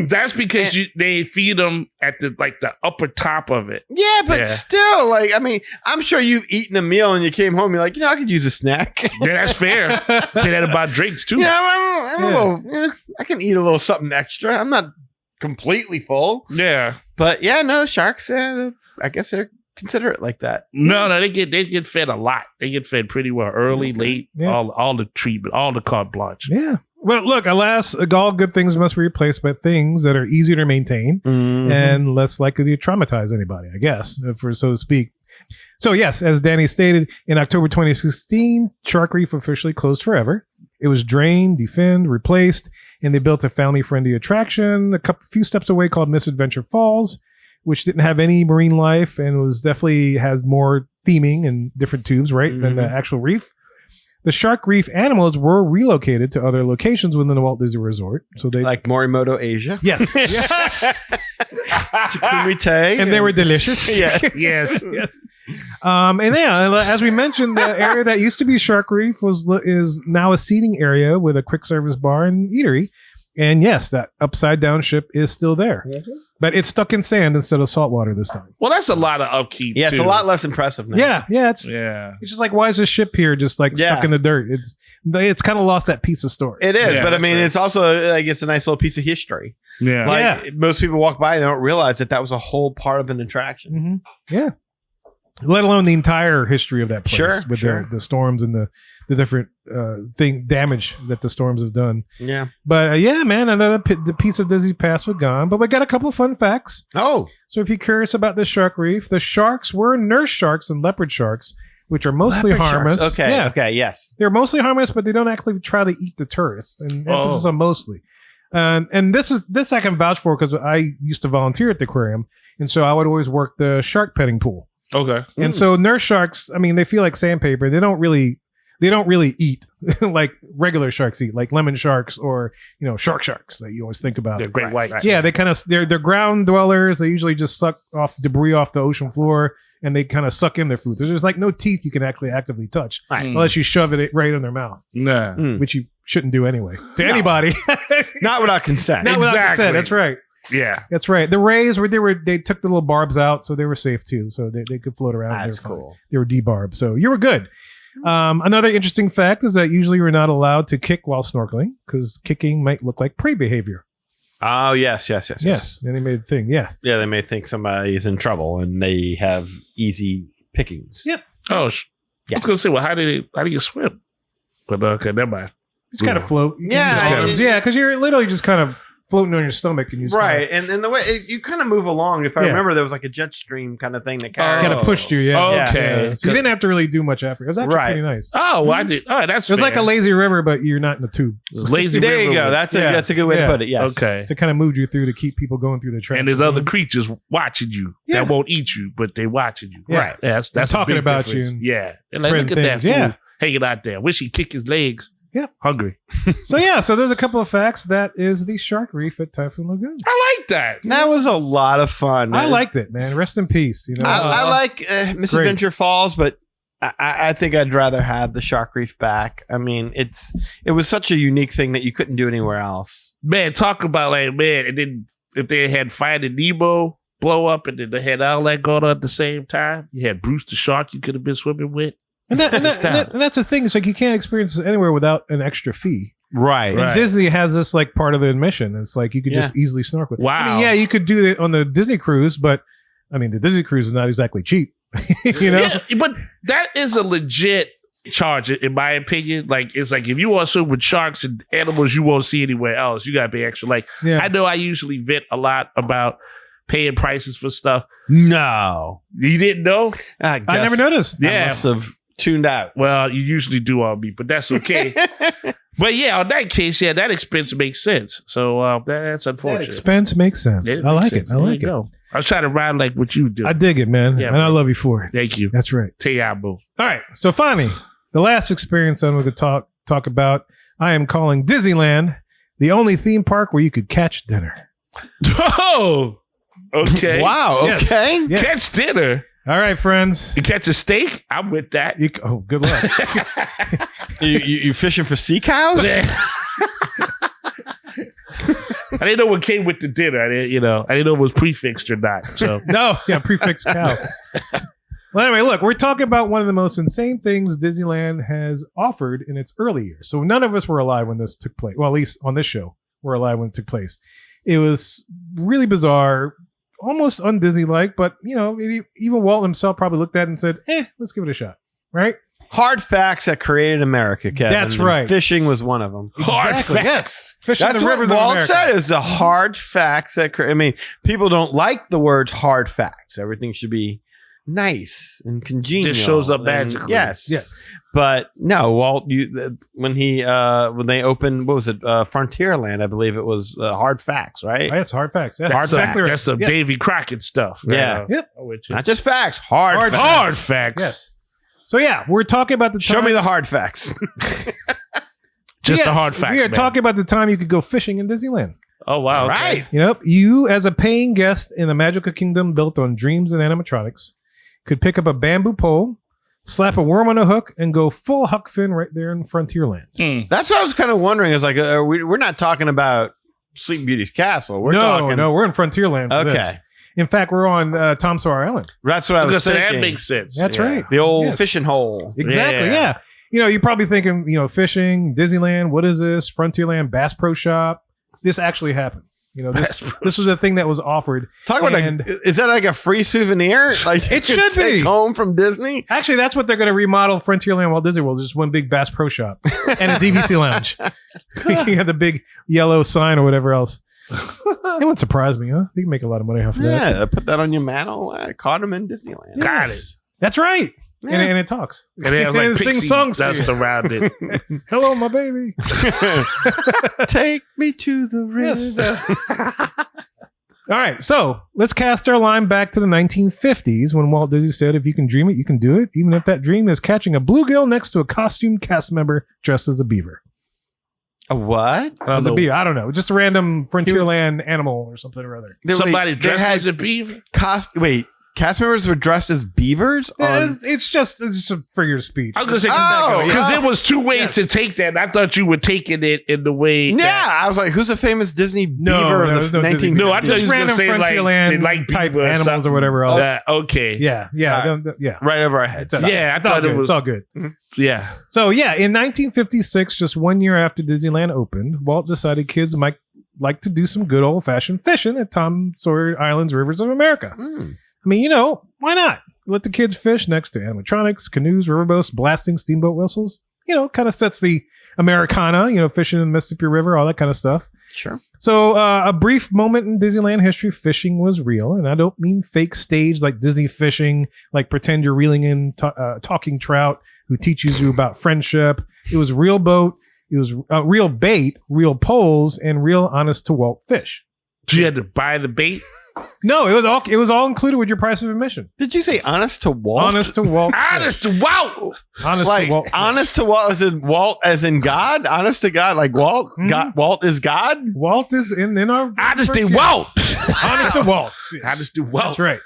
That's because they feed them at the upper top of it. Yeah, but still, like, I mean, I'm sure you've eaten a meal and you came home, you're like, I could use a snack. Yeah, that's fair. Say that about drinks too. Yeah, I'm a little, I can eat a little something extra. I'm not completely full. Yeah. But no, sharks, I guess they're considerate like that. No, they get fed a lot. They get fed pretty well, early, late, all the treatment, all the carte blanche. Yeah. Well, look, alas, all good things must be replaced by things that are easier to maintain and less likely to traumatize anybody, I guess, for so to speak. So yes, as Danny stated, in October 2016, Shark Reef officially closed forever. It was drained, defended, replaced, and they built a family-friendly attraction few steps away called Misadventure Falls, which didn't have any marine life and was definitely has more theming and different tubes, right, than the actual reef. The shark reef animals were relocated to other locations within the Walt Disney Resort. So they like Morimoto, Asia. Yes. Kumite. And they were delicious. Yeah. Yes. Yes. And yeah, as we mentioned, the area that used to be Shark Reef is now a seating area with a quick service bar and eatery. And yes, that upside down ship is still there, but it's stuck in sand instead of salt water this time. Well, that's a lot of upkeep. Yeah, it's too. a lot less impressive now. Yeah. It's just like, why is this ship here just like stuck in the dirt? It's kind of lost that piece of story. It is, Yeah, but I mean, right. it's also like it's a nice little piece of history. Yeah. Like most people walk by and they don't realize that was a whole part of an attraction. Yeah. Let alone the entire history of that place with the storms and the different damage that the storms have done. Yeah. But yeah, man, the piece of Disney Pass was gone. But we got a couple of fun facts. Oh. So if you're curious about the shark reef, the sharks were nurse sharks and leopard sharks, which are mostly Leopard harmless. sharks. Okay. Yeah. Okay. Yes. They're mostly harmless, but they don't actually try to eat the tourists. And emphasis on mostly. And this I can vouch for because I used to volunteer at the aquarium. And so I would always work the shark petting pool. Okay. And so nurse sharks, I mean, they feel like sandpaper. They don't really eat like regular sharks eat, like lemon sharks or, sharks that you always think about. They're great whites. Yeah, they're ground dwellers. They usually just suck off debris off the ocean floor and they kind of suck in their food. There's like no teeth you can actually actively touch unless you shove it right in their mouth. Nah. Which you shouldn't do anyway to anybody. Not without consent. Not without consent. That's right. Yeah. That's right. The rays they took the little barbs out, so they were safe too. So they could float around. That's cool. They were debarbed, so you were good. Another interesting fact is that usually we're not allowed to kick while snorkeling because kicking might look like prey behavior. Oh, yes. And they made a thing. Yeah. Yeah, they may think somebody is in trouble and they have easy pickings. Yep. Oh, I was gonna say, well, how do you swim? But okay, never mind. Just kind of float. Yeah. Because you're literally just kind of floating on your stomach and you just right. And the way you kind of move along, if I remember, there was like a jet stream kind of thing that kind of pushed you. Yeah. Okay. Yeah. So you didn't have to really do much effort. It was actually pretty nice. Oh, well, I did. All right, that's It was like a lazy river, but you're not in the tube. Lazy there river. you go. That's a good way to put it. Yes. Okay. So it kind of moved you through to keep people going through the train. And there's other creatures watching you that won't eat you, but they watching you. Yeah. Right. Yeah, that's talking a big about difference. you. Yeah. And like, look at that fool hanging out there. Wish he'd kick his legs. Yeah. Hungry. So there's a couple of facts. That is the shark reef at Typhoon Lagoon. I like that. That was a lot of fun. I liked it, man. Rest in peace. I like Misadventure Falls, but I think I'd rather have the shark reef back. I mean, it was such a unique thing that you couldn't do anywhere else. Man, talk about and then if they had Finding Nemo blow up and then they had all that going on at the same time, you had Bruce the shark you could have been swimming with. And that's the thing. It's like you can't experience this anywhere without an extra fee. Right. And Disney has this like part of the admission. It's like you could just easily snorkel. Wow. I mean, you could do it on the Disney cruise, but I mean, the Disney cruise is not exactly cheap. Yeah, but that is a legit charge, in my opinion. Like, it's like if you want to swim with sharks and animals you won't see anywhere else, you gotta pay extra. Like, I know I usually vent a lot about paying prices for stuff. No, you didn't know? I never noticed. I must have tuned out. Well, you usually do on me, but that's okay. But yeah, on that case, that expense makes sense. So that's unfortunate. That expense makes sense. I like it. I like it. I was trying to ride like what you do. I dig it, man. Yeah, and I love you for it. Thank you. That's right. Te amo. All right. So finally, the last experience I'm going to talk about, I am calling Disneyland the only theme park where you could catch dinner. Oh, okay. Wow. Okay. Yes. Catch dinner. All right, friends. You catch a steak? I'm with that. Good luck. you fishing for sea cows? I didn't know what came with the dinner. I didn't know if it was prefixed or not. So prefix cow. Well, anyway, look, we're talking about one of the most insane things Disneyland has offered in its early years. So none of us were alive when this took place. Well, at least on this show, we're alive when it took place. It was really bizarre, almost un-Disney-like, but even Walt himself probably looked at it and said, let's give it a shot. Right? Hard facts that created America, Kevin. That's right. Fishing was one of them. Hard facts. Yes. Fishing That's the what rivers of Walt America. said is the hard facts that I mean, people don't like the words hard facts. Everything should be nice and congenial. Just shows up and- magically. Yes. But no, Walt, when they opened, what was it? Frontierland, I believe it was Hard Facts, right? Oh, yes, hard facts. Yeah. Hard facts. That's the Davy Crockett stuff. Yeah. Yep. Not just facts, hard facts. Hard facts. Yes. So yeah, we're talking about the time. Show me the hard facts. Just the hard facts. We are man. talking about the time you could go fishing in Disneyland. Oh wow! Okay. Right. You know, you as a paying guest in the magical kingdom built on dreams and animatronics could pick up a bamboo pole, slap a worm on a hook, and go full Huck Finn right there in Frontierland. That's what I was kind of wondering. Is like, we're not talking about Sleeping Beauty's castle. We're talking. No, we're in Frontierland. For Okay. this. In fact, we're on Tom Sawyer Island. That's what I was thinking. That makes sense. That's right. The old Yes. fishing hole. Exactly. Yeah. You know, you're probably thinking, you know, fishing, Disneyland. What is this? Frontierland, Bass Pro Shop. This actually happened. You know, this was a thing that was offered. Talk about is that like a free souvenir? Like It you could should be. take home from Disney. Actually, that's what they're going to remodel Frontierland Walt Disney World. Just one big Bass Pro Shop and a DVC lounge. You have the big yellow sign or whatever else. It wouldn't surprise me, huh? You can make a lot of money off of that. Yeah, put that on your mantle. I caught him in Disneyland. Got it. That's right. Yeah. And it talks. And it has like sings pixie songs to dust you. around it. Hello, my baby. Take me to the river. Yes. All right, so let's cast our line back to the 1950s when Walt Disney said, if you can dream it, you can do it, even if that dream is catching a bluegill next to a costumed cast member dressed as a beaver. A what? As a beaver. I don't know. Just a random Frontierland animal or something or other. Somebody dressed as a beaver? Cast members were dressed as beavers? It's just a figure of speech. I was going to say, because there was two ways to take that. And I thought you were taking it in the way. I was like, who's a famous Disney beaver there of was the no 1950s? Disney. No, I thought you Just was going to random say Frontierland like type beaver animals something. or whatever else. Okay. Yeah. Right over our heads. Yeah, I thought it was. It's all good. Yeah. So yeah, in 1956, just 1 year after Disneyland opened, Walt decided kids might like to do some good old fashioned fishing at Tom Sawyer Island's Rivers of America. I mean, you know, why not? Let the kids fish next to animatronics, canoes, riverboats, blasting steamboat whistles. You know, kind of sets the Americana, you know, fishing in the Mississippi River, all that kind of stuff. Sure. So a brief moment in Disneyland history, fishing was real. And I don't mean fake stage like Disney fishing, like pretend you're reeling in talking trout who teaches you about friendship. It was real boat. It was real bait, real poles, and real honest to Walt fish. So you had to buy the bait? No, it was all included with your price of admission. Did you say honest to Walt? Honest to Walt. Honest to Walt. Honest like to Walt. honest to Walt as in Walt as in God? Honest to God, like Walt? God, Walt is God? Walt is in our Honest to Walt. Honest to Walt. Honest to Walt. That's right.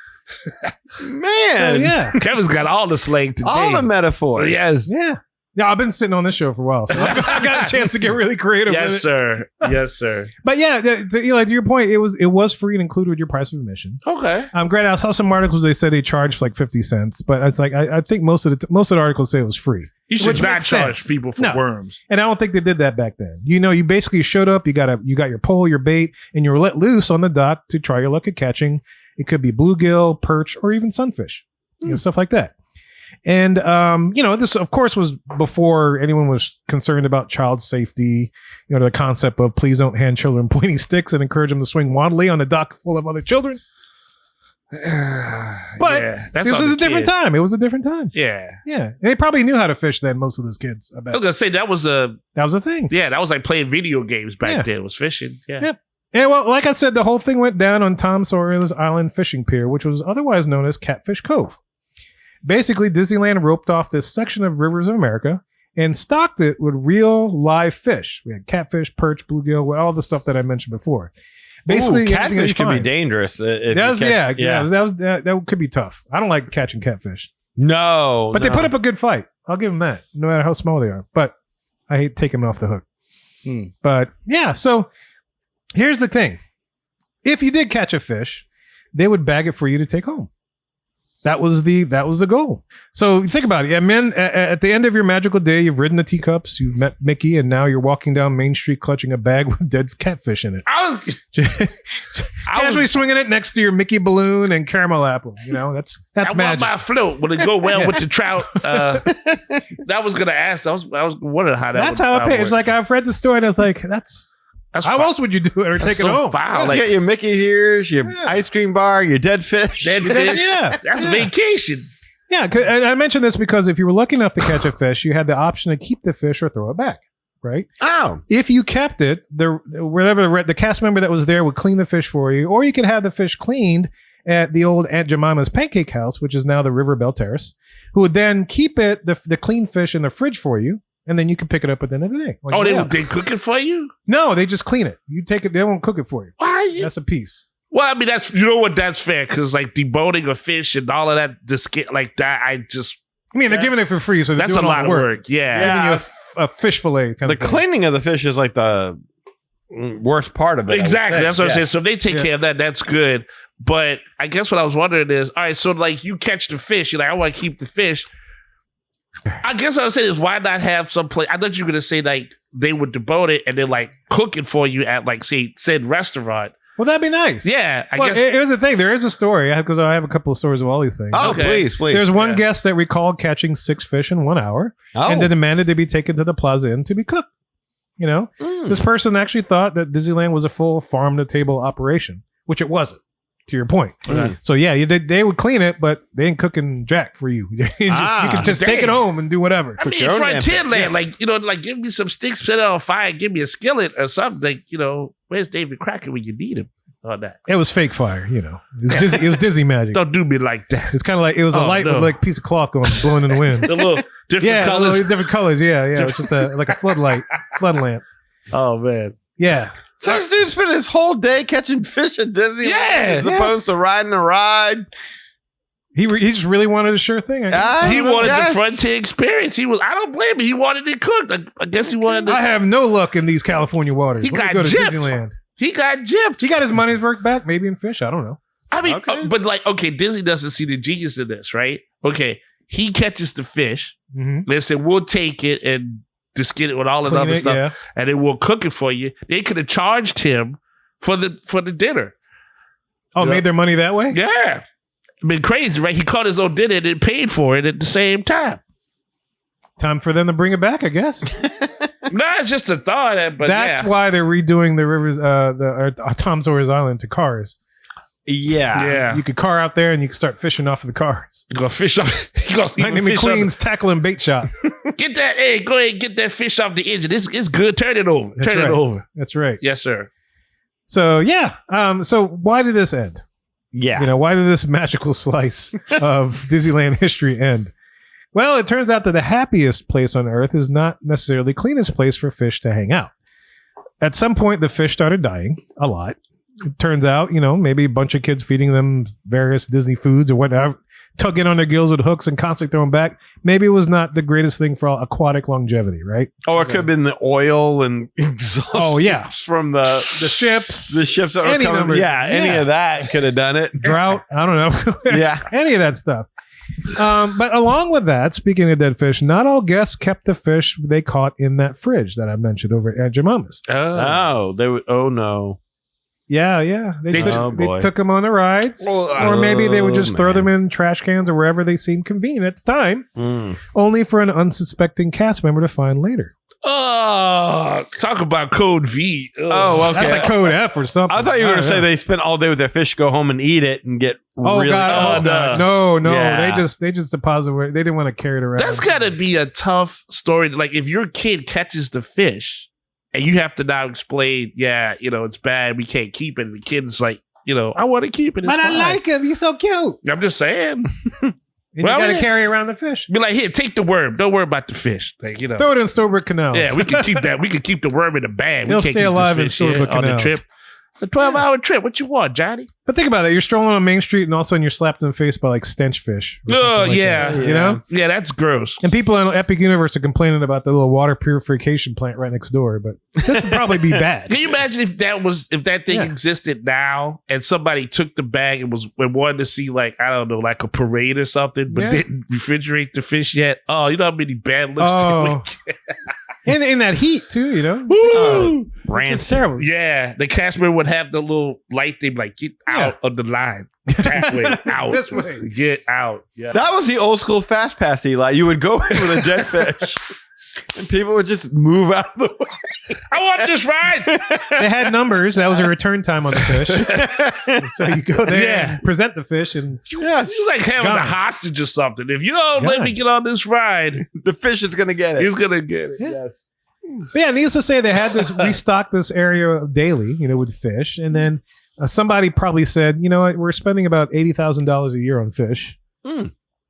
Man. So, yeah. Kevin's got all the slang today. All the metaphors. Yes. Yeah. Yeah, I've been sitting on this show for a while, so I got a chance to get really creative with Yes, it. sir. Yes, sir. But yeah, to your point, it was free and included with your price of admission. Okay. Granted, I saw some articles they said they charged like 50 cents, but it's like I think most of the articles say it was free. You should Which not makes charge sense. people for No. worms. And I don't think they did that back then. You know, you basically showed up, you got your pole, your bait, and you were let loose on the dock to try your luck at catching. It could be bluegill, perch, or even sunfish. You know, stuff like that. And, you know, this, of course, was before anyone was concerned about child safety. You know, the concept of please don't hand children pointy sticks and encourage them to swing wildly on a dock full of other children. But Yeah, that's this on was the a different kid. time. It was a different time. Yeah. Yeah. And they probably knew how to fish then, most of those kids, I bet. I was gonna say that was a thing. Yeah, that was like playing video games back Yeah. then. It was fishing. Yeah. Yep. And well, like I said, the whole thing went down on Tom Sawyer's Island Fishing Pier, which was otherwise known as Catfish Cove. Basically, Disneyland roped off this section of Rivers of America and stocked it with real live fish. We had catfish, perch, bluegill, all the stuff that I mentioned before. Basically, Ooh, catfish everything can be fine. dangerous. That could be tough. I don't like catching catfish. No. But they put up a good fight. I'll give them that, no matter how small they are. But I hate taking them off the hook. But yeah, so here's the thing. If you did catch a fish, they would bag it for you to take home. That was the goal. So think about it. I mean, at the end of your magical day, you've ridden the teacups, you've met Mickey, and now you're walking down Main Street clutching a bag with dead catfish in it. Casually swinging it next to your Mickey balloon and caramel apple. You know, that's I magic. want my float. Would it go well with the trout? That was gonna ask. I was wondering how that. That's how I pay. It's like I've read the story and I was like, that's How else would you do it or take it home? Foul. You got your Mickey ears, your ice cream bar, your dead fish. Dead fish. Yeah. That's vacation. Yeah, and I mentioned this because if you were lucky enough to catch a fish, you had the option to keep the fish or throw it back, right? Oh. If you kept it, the cast member that was there would clean the fish for you, or you could have the fish cleaned at the old Aunt Jemima's Pancake House, which is now the River Bell Terrace, who would then keep the clean fish in the fridge for you, and then you can pick it up at the end of the day. They cook it for you? No, they just clean it. You take it, they won't cook it for you. Why? That's a piece. Well, I mean, that's fair because like deboning a fish and all of that, like that, they're giving it for free, so that's a lot of work. Yeah, giving you a fish fillet. The cleaning of the fish is like the worst part of it. Exactly, that's what I'm saying. So if they take care of that, that's good. But I guess what I was wondering is, all right, so like you catch the fish, you're like, I want to keep the fish. I guess what I was saying is, why not have some place? I thought you were gonna say like they would debone it and then like cook it for you at like said restaurant. Well, that'd be nice. Yeah, I guess. Here's the thing. There is a story because I have a couple of stories of all these things. Oh, okay. Please. There's one guest that recalled catching 6 fish in 1 hour and then demanded they be taken to the Plaza Inn to be cooked. You know, this person actually thought that Disneyland was a full farm-to-table operation, which it wasn't. To your point. So yeah, they would clean it, but they ain't cooking jack for you. You can just take it home and do whatever. I mean, Frontierland, like give me some sticks, set it on fire, give me a skillet or something. Like, where's David Crockett when you need him? On that. It was fake fire, It was Disney magic. Don't do me like that. It's kind of like it was a light with like a piece of cloth blowing in the wind. The little different colors. Different colors. Yeah. It's just like a flood lamp. Oh man. Yeah. So this dude spent his whole day catching fish at Disneyland as opposed to riding a ride. He just really wanted a sure thing. He wanted the Frontier experience. I don't blame him. He wanted it cooked. I guess he wanted I have no luck in these California waters. He got gypped. Disneyland. He got gypped. He got his money's worth back, maybe in fish. I don't know. I mean, but Disney doesn't see the genius in this, right? Okay, he catches the fish. Mm-hmm. They said, we'll take it and just get it with all the other stuff, and then we'll cook it for you. They could have charged him for the dinner. Oh, made their money that way? Yeah. Been crazy, right? He caught his own dinner and paid for it at the same time. Time for them to bring it back, I guess. No, it's just a thought. But that's why they're redoing the rivers, Tom Sawyer's Island to cars. Yeah. You could car out there and you can start fishing off of the cars. You gonna fish off? Lightning McQueen's tackle and bait shop. Get that! Hey, go ahead and get that fish off the engine. It's good. Turn it over. Turn it over. That's right. Yes, sir. So yeah. So why did this end? Yeah. Why did this magical slice of Disneyland history end? Well, it turns out that the happiest place on earth is not necessarily the cleanest place for fish to hang out. At some point, the fish started dying a lot. It turns out, maybe a bunch of kids feeding them various Disney foods or whatever, tugging on their gills with hooks and constantly throwing back. Maybe it was not the greatest thing for aquatic longevity, right? Oh, it could have been the oil and exhaust. Oh, yeah. From the ships. The ships that were coming. Any of that could have done it. Drought. I don't know. Yeah. Any of that stuff. But along with that, speaking of dead fish, not all guests kept the fish they caught in that fridge that I mentioned over at Jemima's. Oh no. Yeah. They took them on the rides, or maybe they would just throw them in trash cans or wherever they seemed convenient at the time, only for an unsuspecting cast member to find later. Oh, talk about code V. Ugh. Oh, okay. That's like code F or something. I thought you were going to say they spent all day with their fish, go home and eat it and get really... God. No. Yeah. They just deposit it. They didn't want to carry it around. That's got to be a tough story. Like if your kid catches the fish and you have to now explain, it's bad. We can't keep it. And the kid's like, I want to keep it. It's but fine. I like him. He's so cute. I'm just saying. You got to carry around the fish. Be like, here, take the worm. Don't worry about the fish. Like, throw it in Stobrook Canal. Yeah, we can keep that. We can keep the worm in the bag. He'll stay alive in Stobrook Canal. On the trip. It's a 12-hour trip. What you want, Johnny? But think about it. You're strolling on Main Street and all of a sudden you're slapped in the face by like stench fish. Oh, yeah. That, Yeah, that's gross. And people in Epic Universe are complaining about the little water purification plant right next door, but this would probably be bad. Can you imagine if that thing existed now and somebody took the bag and wanted to see like a parade or something, but didn't refrigerate the fish yet? Oh, you know how many bad looks And in that heat too, It's terrible. Yeah, the cast member would have the little light thing like, get out of the line. That way, out. This way. Get out. Yeah. That was the old school fast pass, Eli. You would go in with a dead fish. And people would just move out of the way. I want this ride. They had numbers. That was a return time on the fish. And so you go there and present the fish, and It's like having a hostage or something. If you don't let me get on this ride, the fish is going to get it. he's gonna get it. Yes. But yeah, needless to say, they had this restock this area daily, with fish, and then somebody probably said, you know what, we're spending about $80,000 a year on fish.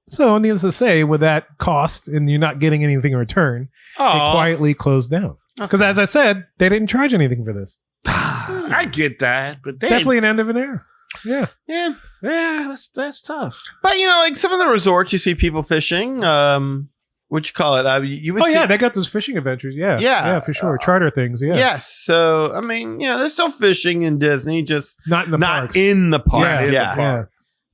So, needless to say, with that cost and you're not getting anything in return, they quietly closed down. Because as I said, they didn't charge anything for this. I get that, but Definitely an end of an era. Yeah. Yeah. That's tough. But, like some of the resorts, you see people fishing. What you call it? You would they got those fishing adventures. Yeah. Yeah. Yeah, for sure. Charter things. Yeah. Yes. So, I mean, they're still fishing in Disney, just not in the not parks. in the park. Yeah.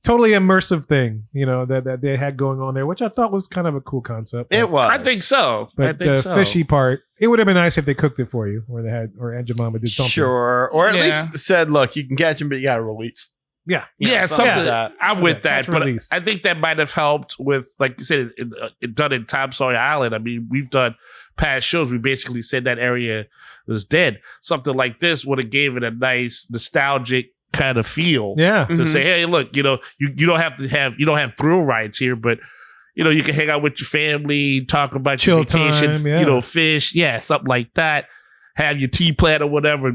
Totally immersive thing, that they had going on there, which I thought was kind of a cool concept. It was. I think so. But the fishy part, it would have been nice if they cooked it for you, or Aunt Jemima did something. Sure. Or at least said, look, you can catch them, but you got to release. Yeah. Something like that. I'm with that. But release. I think that might have helped with, like you said, it done in Tom Sawyer Island. I mean, we've done past shows. We basically said that area was dead. Something like this would have gave it a nice nostalgic kind of feel. Yeah. To say, hey, look, you don't have thrill rides here, but you can hang out with your family, talk about Chill your vacation, time, fish, something like that. Have your tea plant or whatever,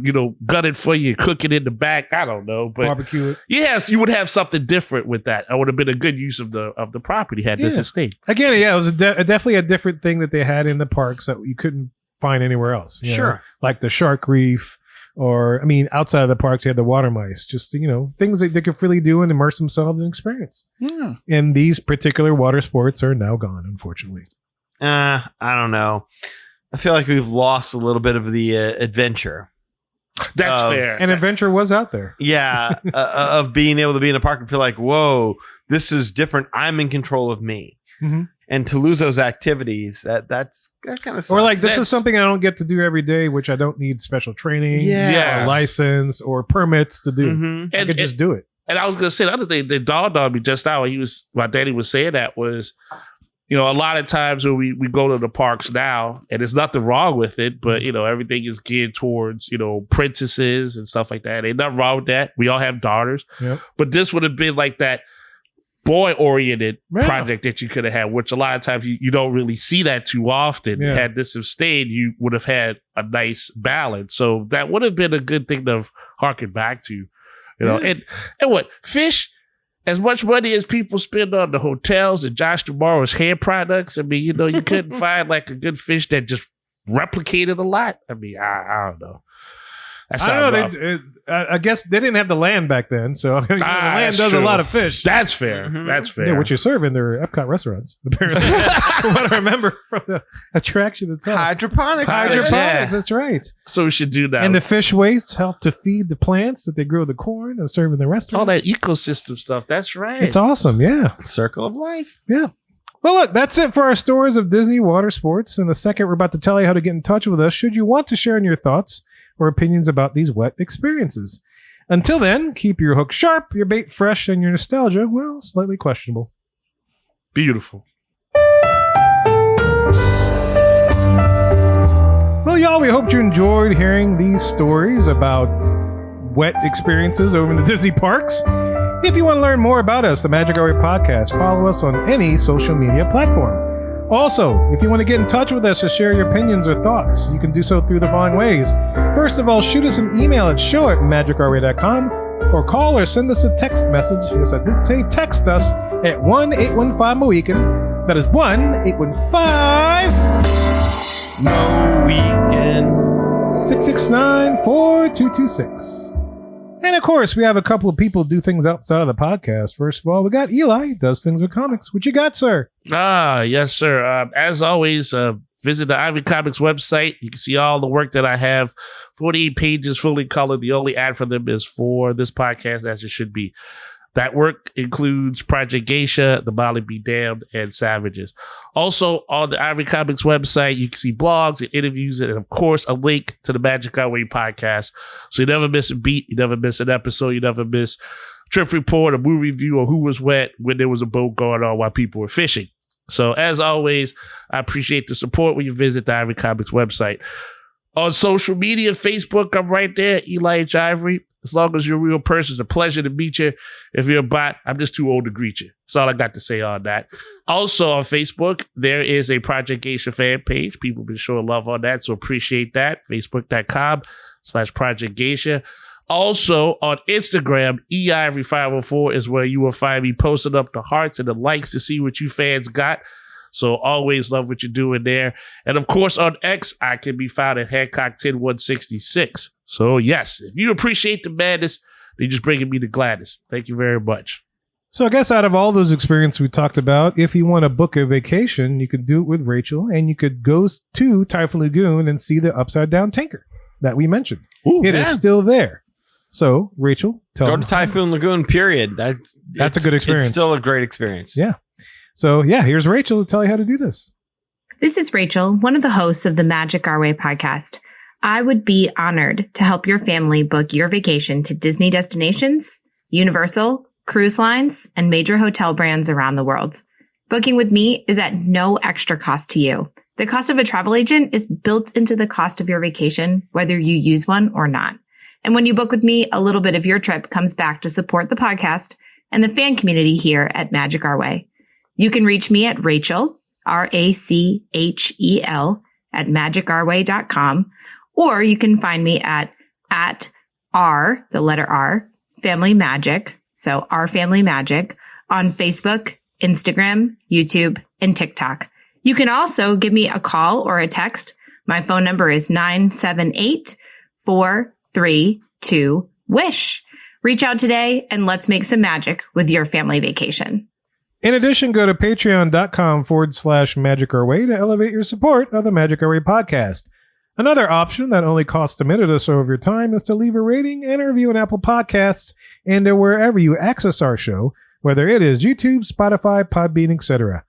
gut it for you, cook it in the back. I don't know, but barbecue it. Yes, you would have something different with that. It would have been a good use of the property had this estate. Again, it was definitely a different thing that they had in the parks that you couldn't find anywhere else. Sure. Like the shark reef, or outside of the parks, you had the water mice. Just things that they could freely do and immerse themselves in experience. Yeah. And these particular water sports are now gone, unfortunately. I don't know. I feel like we've lost a little bit of the adventure. That's fair. And adventure was out there. Yeah, of being able to be in a park and feel like, whoa, this is different. I'm in control of me. Mm-hmm. And to lose those activities, that kind of sucks. Or like, this is something I don't get to do every day, which I don't need special training, or license, or permits to do. Mm-hmm. I could just do it. And I was going to say, the other thing that dawned on me just now while Danny was saying that was, a lot of times when we go to the parks now, and there's nothing wrong with it, but, everything is geared towards, princesses and stuff like that. Ain't nothing wrong with that. We all have daughters. Yep. But this would have been like that boy-oriented project that you could have had, which a lot of times you don't really see that too often. Yeah. Had this have stayed, you would have had a nice balance. So that would have been a good thing to harken back to, And what, fish, as much money as people spend on the hotels and Josh Tomorrow's hair products, I mean, you couldn't find like a good fish that just replicated a lot. I mean, I don't know. I don't know. I guess they didn't have the land back then, so the land does true. a lot of fish. That's fair. Mm-hmm. That's fair. Yeah, which you serve in their Epcot restaurants, apparently. From what I remember from the attraction itself. hydroponics. That's right. So we should do that. And the fish wastes help to feed the plants that they grow the corn and serve in the restaurants. all that ecosystem stuff. That's right. It's awesome, yeah. Circle of life. Yeah. Well, look, that's it for our stories of Disney water sports. In a second, we're about to tell you how to get in touch with us should you want to share in your thoughts or opinions about these wet experiences. Until then, keep your hook sharp, your bait fresh, and your nostalgia, well, slightly questionable. Beautiful. Well, y'all, we hope you enjoyed hearing these stories about wet experiences over in the Disney parks. If you want to learn more about us, the Magic Our Way Podcast, follow us on any social media platform. Also, if you want to get in touch with us or share your opinions or thoughts, you can do so through the following ways. First of all, shoot us an email at show@magicourway.com or call or send us a text message. Yes, I did say text us at 1-815-MOWEEKEN. That is 1-815-MOWEEKEN 669-4226. And of course, we have a couple of people do things outside of the podcast. First of all, we got Eli, does things with comics. What you got, sir? Yes, sir. As always, visit the Ivy Comics website. You can see all the work that I have. 48 pages, fully colored. The only ad for them is for this podcast, as it should be. That work includes Project Geisha, The Molly Be Damned, and Savages. Also, on the Ivory Comics website, you can see blogs and interviews, and of course, a link to the Magic Our Way podcast. So you never miss a beat, you never miss an episode, you never miss trip report, a movie review, or who was wet when there was a boat going on while people were fishing. So as always, I appreciate the support when you visit the Ivory Comics website. On social media, Facebook, I'm right there, Eli H. Ivory. As long as you're a real person, it's a pleasure to meet you. If you're a bot, I'm just too old to greet you. That's all I got to say on that. Also on Facebook, there is a Project Geisha fan page. People have been showing love on that, so appreciate that. Facebook.com/Project Geisha. Also on Instagram, eivory504 is where you will find me posting up the hearts and the likes to see what you fans got. So always love what you're doing there. And of course, on X, I can be found at Hancock10166. So yes, if you appreciate the madness, then just bringing me the gladness. Thank you very much. So I guess out of all those experiences we talked about, if you want to book a vacation, you could do it with Rachel, and you could go to Typhoon Lagoon and see the upside down tanker that we mentioned. It is still there. So Rachel, go to Typhoon Lagoon, period. That's a good experience. It's still a great experience. Yeah. So yeah, here's Rachel to tell you how to do this. This is Rachel, one of the hosts of the Magic Our Way podcast. I would be honored to help your family book your vacation to Disney destinations, Universal, cruise lines, and major hotel brands around the world. Booking with me is at no extra cost to you. The cost of a travel agent is built into the cost of your vacation, whether you use one or not. And when you book with me, a little bit of your trip comes back to support the podcast and the fan community here at Magic Our Way. You can reach me at Rachel, Rachel, at magicourway.com, or you can find me at R, the letter R, Family Magic, so Our Family Magic, on Facebook, Instagram, YouTube, and TikTok. You can also give me a call or a text. My phone number is 978-432-WISH. Reach out today and let's make some magic with your family vacation. In addition, go to patreon.com/Magic Our Way to elevate your support of the Magic Our Way podcast. Another option that only costs a minute or so of your time is to leave a rating and a review on Apple Podcasts and wherever you access our show, whether it is YouTube, Spotify, Podbean, etc.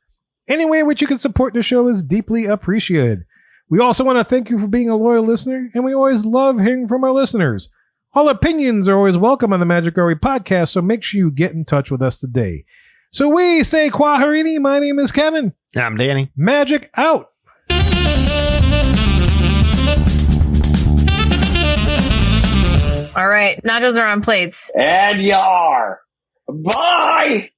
Any way in which you can support the show is deeply appreciated. We also want to thank you for being a loyal listener, and we always love hearing from our listeners. All opinions are always welcome on the Magic Our Way podcast, so make sure you get in touch with us today. So we say Kwaharini. My name is Kevin. And I'm Danny. Magic out. All right. Nachos are on plates. And yar. Bye.